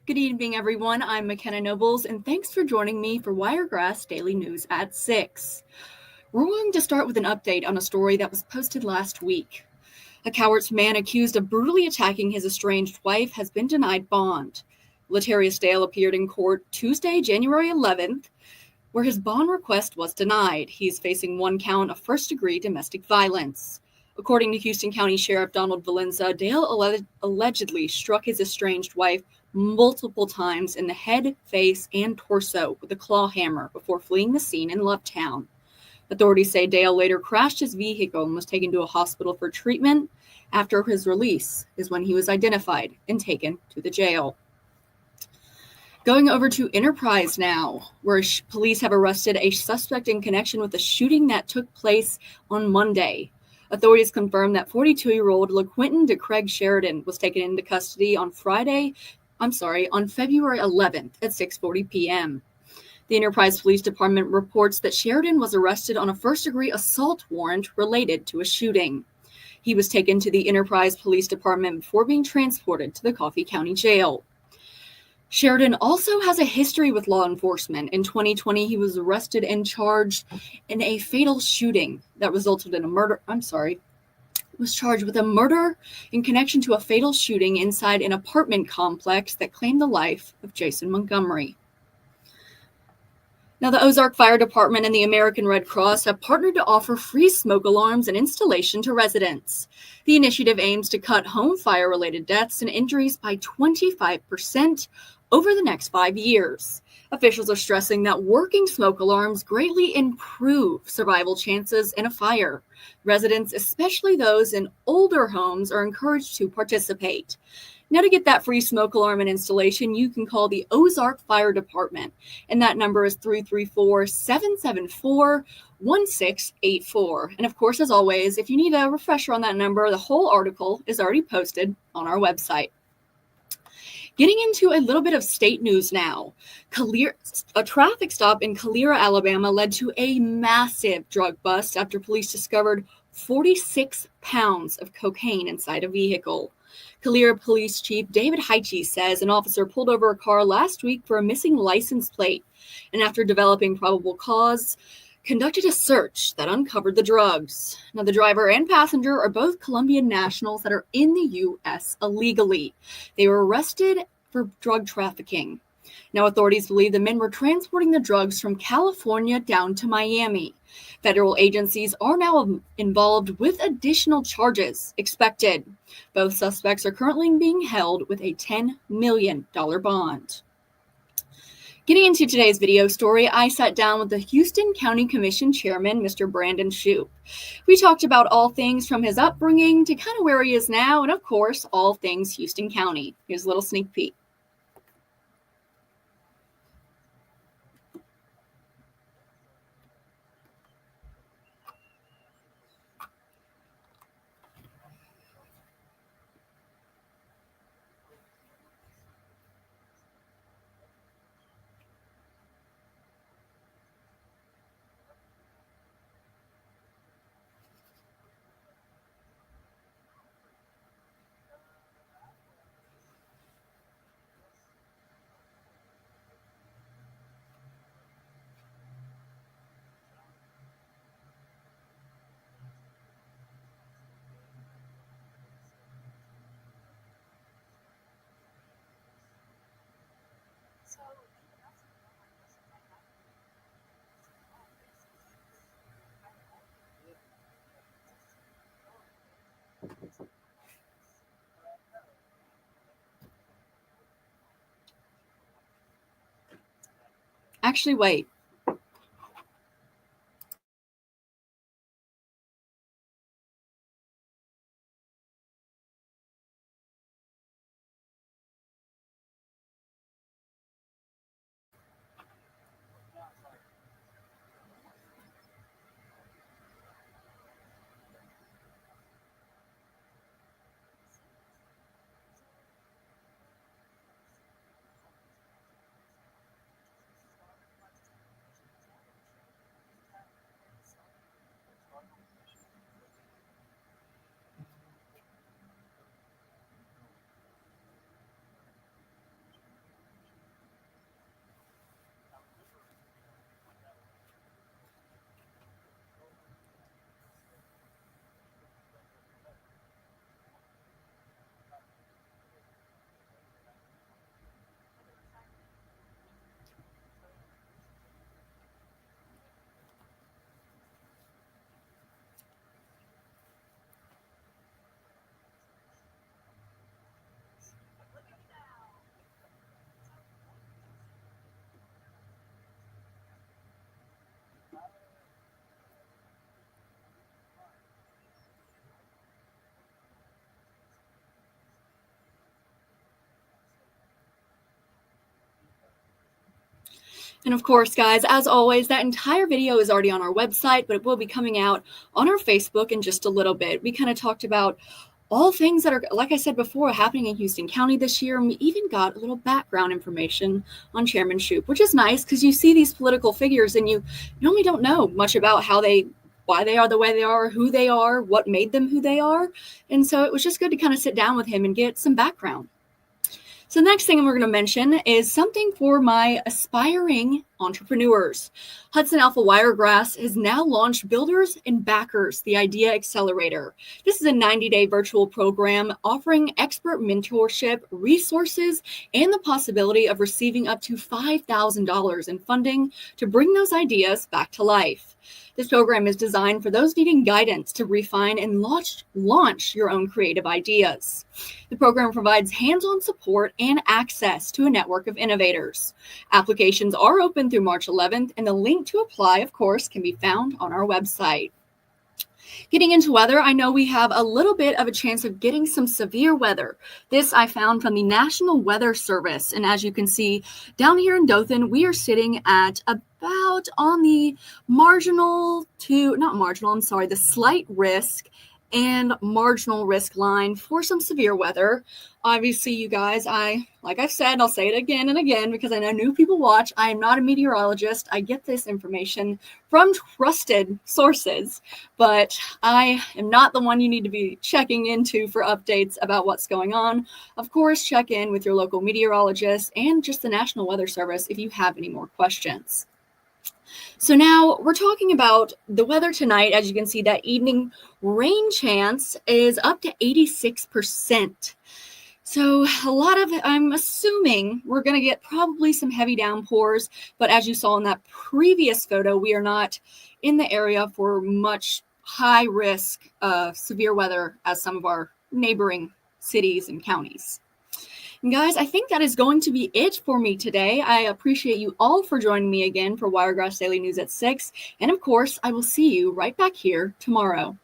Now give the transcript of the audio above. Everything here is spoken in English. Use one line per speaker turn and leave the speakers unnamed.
Good evening, everyone. I'm McKenna Nobles, and thanks for joining me for Wiregrass Daily News at 6. We're going to start with an update on a story that was posted last week. A Cowards man accused of brutally attacking his estranged wife has been denied bond. Latarius Dale appeared in court Tuesday, January 11th, where his bond request was denied. He's facing one count of first-degree domestic violence. According to Houston County Sheriff Donald Valenza, Dale allegedly struck his estranged wife multiple times in the head, face, and torso with a claw hammer before fleeing the scene in Lovetown. Authorities say Dale later crashed his vehicle and was taken to a hospital for treatment. After his release is when he was identified and taken to the jail. Going over to Enterprise now, where police have arrested a suspect in connection with a shooting that took place on Monday. Authorities confirmed that 42-year-old LaQuinton DeCraig Sheridan was taken into custody on February 11th at 6:40 p.m. The Enterprise Police Department reports that Sheridan was arrested on a first-degree assault warrant related to a shooting. He was taken to the Enterprise Police Department before being transported to the Coffee County Jail. Sheridan also has a history with law enforcement. In 2020, he was arrested and charged in a fatal shooting that resulted in a murder. Was charged with a murder in connection to a fatal shooting inside an apartment complex that claimed the life of Jason Montgomery. Now, the Ozark Fire Department and the American Red Cross have partnered to offer free smoke alarms and installation to residents. The initiative aims to cut home fire-related deaths and injuries by 25% over the next 5 years. Officials are stressing that working smoke alarms greatly improve survival chances in a fire. Residents, especially those in older homes, are encouraged to participate. Now, to get that free smoke alarm and installation, you can call the Ozark Fire Department, and that number is 334-774-1684. And of course, as always, if you need a refresher on that number, the whole article is already posted on our website. Getting into a little bit of state news now. A traffic stop in Calera, Alabama led to a massive drug bust after police discovered 46 pounds of cocaine inside a vehicle. Calera Police Chief David Heiche says an officer pulled over a car last week for a missing license plate, and after developing probable cause, conducted a search that uncovered the drugs. Now, the driver and passenger are both Colombian nationals that are in the U.S. illegally. They were arrested for drug trafficking. Now, authorities believe the men were transporting the drugs from California down to Miami. Federal agencies are now involved with additional charges expected. Both suspects are currently being held with a $10 million bond. Getting into today's video story, I sat down with the Houston County Commission Chairman, Mr. Brandon Shoupe. We talked about all things from his upbringing to kind of where he is now, and of course, all things Houston County. Here's a little sneak peek. Actually, wait. And of course, guys, as always, that entire video is already on our website, but it will be coming out on our Facebook in just a little bit. We kind of talked about all things that are, like I said before, happening in Houston County this year. And we even got a little background information on Chairman Shoupe, which is nice because you see these political figures and you normally don't know much about why they are the way they are, who they are, what made them who they are. And so it was just good to kind of sit down with him and get some background. So the next thing we're going to mention is something for my aspiring entrepreneurs. Hudson Alpha Wiregrass has now launched Builders and Backers, the Idea Accelerator. This is a 90-day virtual program offering expert mentorship, resources, and the possibility of receiving up to $5,000 in funding to bring those ideas back to life. This program is designed for those needing guidance to refine and launch your own creative ideas. The program provides hands-on support and access to a network of innovators. Applications are open through March 11th, and the link to apply, of course, can be found on our website. Getting into weather, I know we have a little bit of a chance of getting some severe weather. This I found from the National Weather Service. And as you can see down here in Dothan, we are sitting at about on the the slight risk and marginal risk line for some severe weather. Obviously, you guys, like I've said, I'll say it again and again because I know new people watch. I am not a meteorologist. I get this information from trusted sources, but I am not the one you need to be checking into for updates about what's going on. Of course, check in with your local meteorologist and just the National Weather Service if you have any more questions. So now we're talking about the weather tonight. As you can see, that evening rain chance is up to 86%. So I'm assuming we're going to get probably some heavy downpours, but as you saw in that previous photo, we are not in the area for much high risk severe weather as some of our neighboring cities and counties. And guys, I think that is going to be it for me today. I appreciate you all for joining me again for Wiregrass Daily News at 6. And of course, I will see you right back here tomorrow.